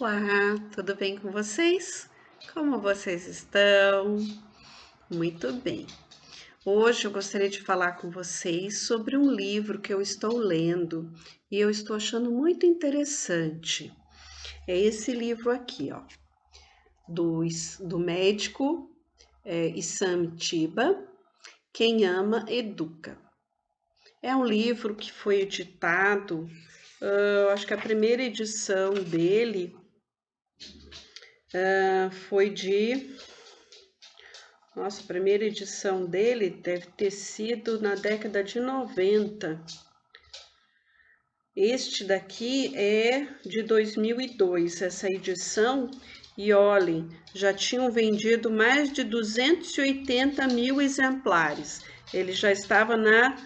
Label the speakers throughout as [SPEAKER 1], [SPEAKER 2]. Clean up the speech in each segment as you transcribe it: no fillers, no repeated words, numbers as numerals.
[SPEAKER 1] Olá, tudo bem com vocês? Como vocês estão? Muito bem. Hoje eu gostaria de falar com vocês sobre um livro que eu estou lendo e eu estou achando muito interessante. É esse livro aqui, ó, do médico Issam Tiba, Quem Ama Educa. É um livro que foi editado, acho que a primeira edição dele foi de Nossa, a primeira edição dele deve ter sido na década de 90. Este daqui é de 2002, essa edição, e olhem, já tinham vendido mais de 280 mil exemplares. Ele já estava na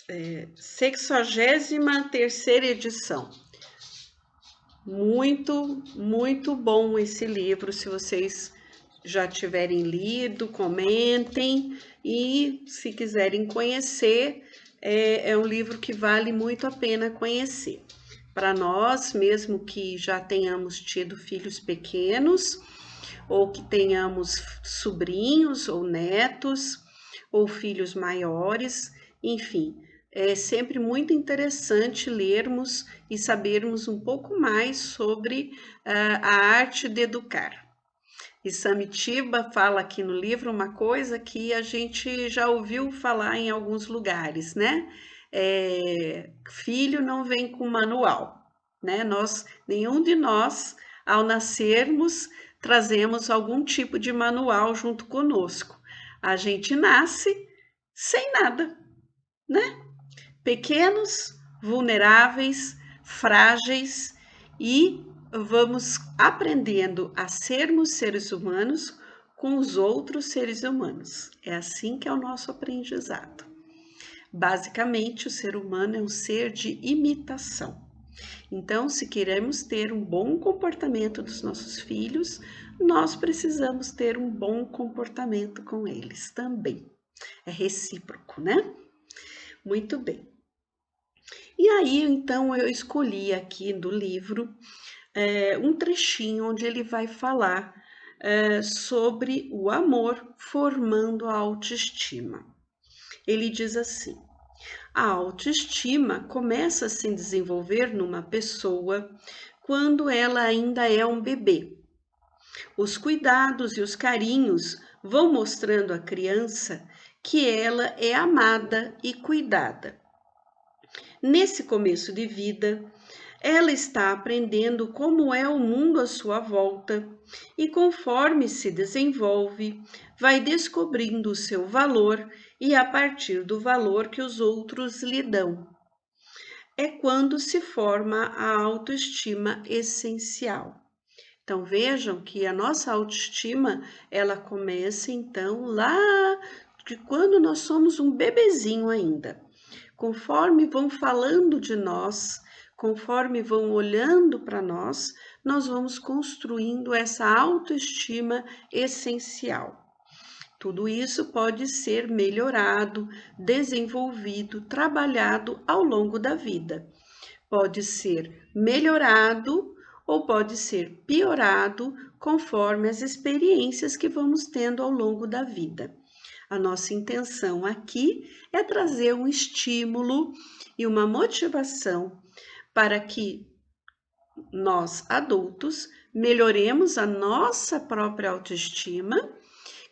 [SPEAKER 1] 63ª edição. Muito, muito bom esse livro. Se vocês já tiverem lido, comentem, e se quiserem conhecer, é um livro que vale muito a pena conhecer. Para nós, mesmo que já tenhamos tido filhos pequenos, ou que tenhamos sobrinhos ou netos, ou filhos maiores, enfim, é sempre muito interessante lermos e sabermos um pouco mais sobre a arte de educar. E Samitiba fala aqui no livro uma coisa que a gente já ouviu falar em alguns lugares, né? Filho não vem com manual, né? Nenhum de nós, ao nascermos, trazemos algum tipo de manual junto conosco. A gente nasce sem nada, né? Pequenos, vulneráveis, frágeis, e vamos aprendendo a sermos seres humanos com os outros seres humanos. É assim que é o nosso aprendizado. Basicamente, o ser humano é um ser de imitação. Então, se queremos ter um bom comportamento dos nossos filhos, nós precisamos ter um bom comportamento com eles também. É recíproco, né? Muito bem. E aí, então, eu escolhi aqui do livro um trechinho onde ele vai falar sobre o amor formando a autoestima. Ele diz assim: a autoestima começa a se desenvolver numa pessoa quando ela ainda é um bebê. Os cuidados e os carinhos vão mostrando à criança que ela é amada e cuidada. Nesse começo de vida, ela está aprendendo como é o mundo à sua volta e, conforme se desenvolve, vai descobrindo o seu valor e a partir do valor que os outros lhe dão. É quando se forma a autoestima essencial. Então vejam que a nossa autoestima, ela começa então lá de quando nós somos um bebezinho ainda. Conforme vão falando de nós, conforme vão olhando para nós, nós vamos construindo essa autoestima essencial. Tudo isso pode ser melhorado, desenvolvido, trabalhado ao longo da vida. Pode ser melhorado ou pode ser piorado conforme as experiências que vamos tendo ao longo da vida. A nossa intenção aqui é trazer um estímulo e uma motivação para que nós, adultos, melhoremos a nossa própria autoestima,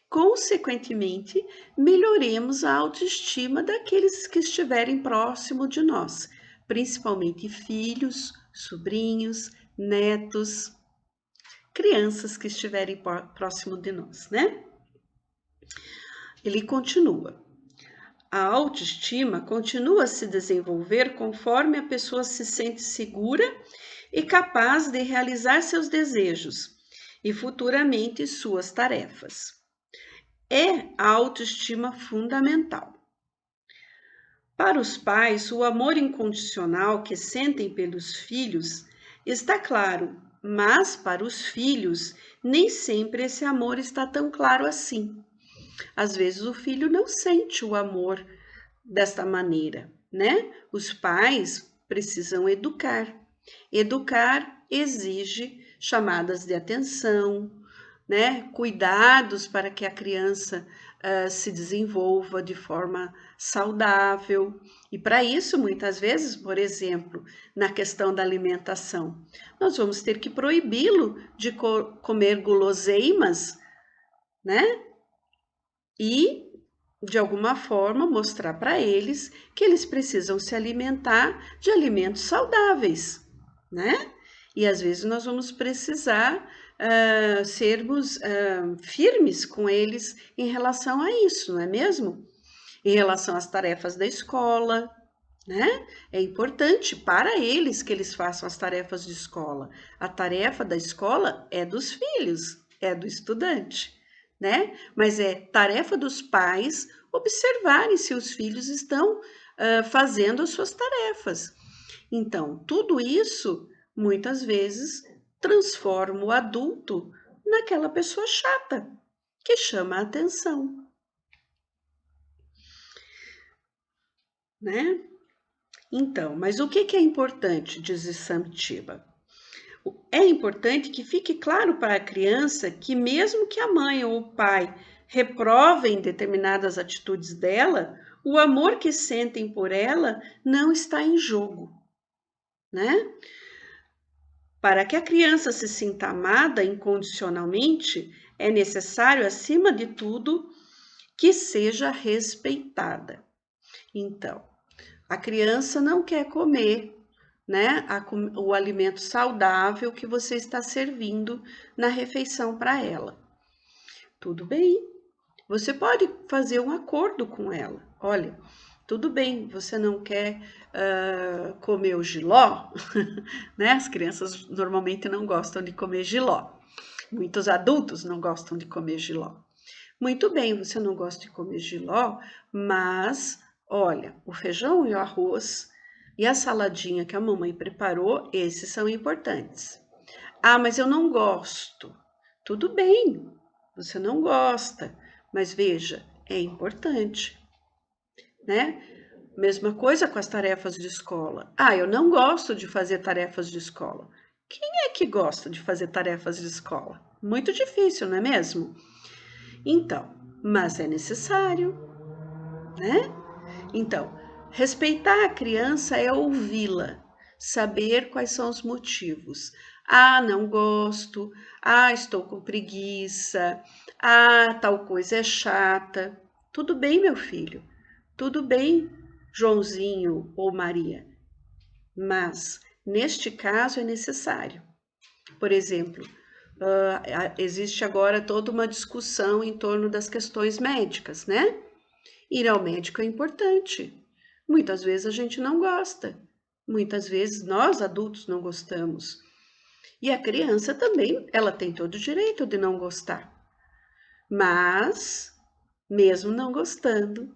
[SPEAKER 1] consequentemente, melhoremos a autoestima daqueles que estiverem próximo de nós, principalmente filhos, sobrinhos, netos, crianças que estiverem próximo de nós, né? Ele continua: a autoestima continua a se desenvolver conforme a pessoa se sente segura e capaz de realizar seus desejos e futuramente suas tarefas. É a autoestima fundamental. Para os pais, o amor incondicional que sentem pelos filhos está claro, mas para os filhos, nem sempre esse amor está tão claro assim. Às vezes o filho não sente o amor desta maneira, né? Os pais precisam educar. Educar exige chamadas de atenção, né? Cuidados para que a criança se desenvolva de forma saudável. E para isso, muitas vezes, por exemplo, na questão da alimentação, nós vamos ter que proibi-lo de comer guloseimas, né? E, de alguma forma, mostrar para eles que eles precisam se alimentar de alimentos saudáveis, né? E às vezes nós vamos precisar sermos firmes com eles em relação a isso, não é mesmo? Em relação às tarefas da escola, né? É importante para eles que eles façam as tarefas de escola. A tarefa da escola é dos filhos, é do estudante, né? Mas é tarefa dos pais observarem se os filhos estão fazendo as suas tarefas. Então, tudo isso, muitas vezes, transforma o adulto naquela pessoa chata, que chama a atenção, né? Então, mas o que é importante, diz Samitiba? É importante que fique claro para a criança que mesmo que a mãe ou o pai reprovem determinadas atitudes dela, o amor que sentem por ela não está em jogo, né? Para que a criança se sinta amada incondicionalmente, é necessário, acima de tudo, que seja respeitada. Então, a criança não quer comer, né, o alimento saudável que você está servindo na refeição para ela. Tudo bem, você pode fazer um acordo com ela. Olha, tudo bem, você não quer comer o jiló, né? As crianças normalmente não gostam de comer jiló. Muitos adultos não gostam de comer jiló. Muito bem, você não gosta de comer jiló, mas olha, o feijão e o arroz e a saladinha que a mamãe preparou, esses são importantes. Ah, mas eu não gosto. Tudo bem, você não gosta, mas veja, é importante, né? Mesma coisa com as tarefas de escola. Ah, eu não gosto de fazer tarefas de escola. Quem é que gosta de fazer tarefas de escola? Muito difícil, não é mesmo? Então, mas é necessário, né? Então, respeitar a criança é ouvi-la, saber quais são os motivos. Ah, não gosto. Ah, estou com preguiça. Ah, tal coisa é chata. Tudo bem, meu filho. Tudo bem, Joãozinho ou Maria. Mas, neste caso, é necessário. Por exemplo, existe agora toda uma discussão em torno das questões médicas, né? Ir ao médico é importante. Muitas vezes a gente não gosta. Muitas vezes nós adultos não gostamos. E a criança também, ela tem todo o direito de não gostar. Mas, mesmo não gostando,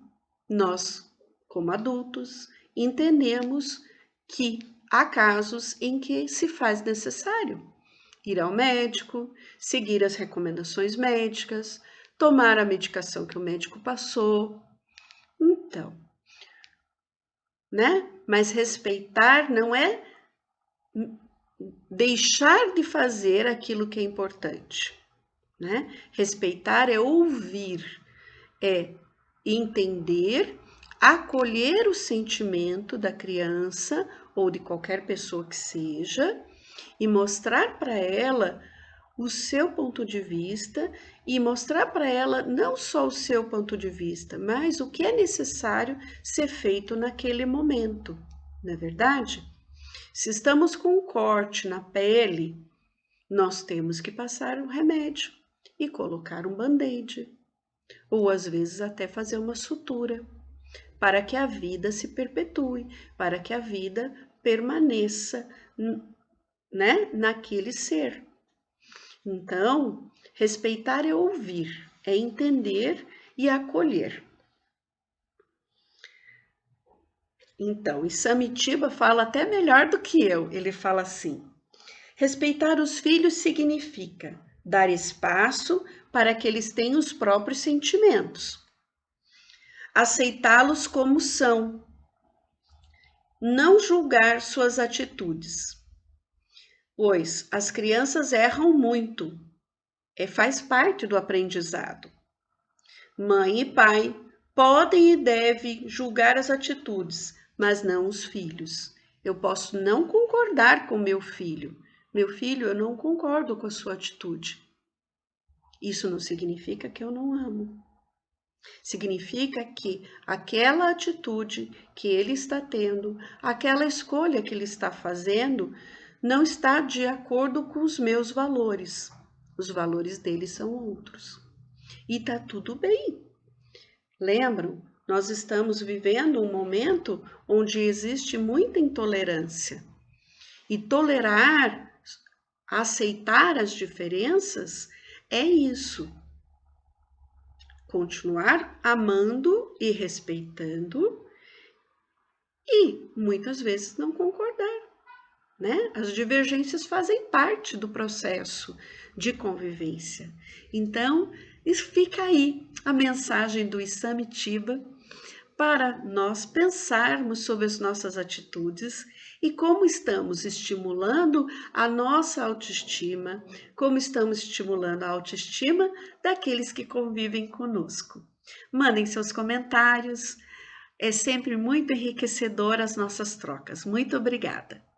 [SPEAKER 1] nós, como adultos, entendemos que há casos em que se faz necessário ir ao médico, seguir as recomendações médicas, tomar a medicação que o médico passou. Então, né? Mas respeitar não é deixar de fazer aquilo que é importante, né? Respeitar é ouvir, é entender, acolher o sentimento da criança ou de qualquer pessoa que seja e mostrar para ela o seu ponto de vista e mostrar para ela não só o seu ponto de vista, mas o que é necessário ser feito naquele momento, não é verdade? Se estamos com um corte na pele, nós temos que passar um remédio e colocar um band-aid, ou às vezes até fazer uma sutura, para que a vida se perpetue, para que a vida permaneça, né, naquele ser. Então, respeitar é ouvir, é entender e acolher. Então, e Samitiba fala até melhor do que eu. Ele fala assim: respeitar os filhos significa dar espaço para que eles tenham os próprios sentimentos, aceitá-los como são Não julgar suas atitudes, pois as crianças erram muito, faz parte do aprendizado. Mãe e pai podem e devem julgar as atitudes, mas não os filhos. Eu posso não concordar com meu filho. Meu filho, eu não concordo com a sua atitude. Isso não significa que eu não amo. Significa que aquela atitude que ele está tendo, aquela escolha que ele está fazendo, não está de acordo com os meus valores. Os valores dele são outros. E tá tudo bem. Lembram? Nós estamos vivendo um momento onde existe muita intolerância. E tolerar, aceitar as diferenças é isso. Continuar amando e respeitando e muitas vezes não concordar, né? As divergências fazem parte do processo de convivência. Então, fica aí a mensagem do Isamitiba para nós pensarmos sobre as nossas atitudes e como estamos estimulando a nossa autoestima, como estamos estimulando a autoestima daqueles que convivem conosco. Mandem seus comentários, é sempre muito enriquecedor as nossas trocas. Muito obrigada!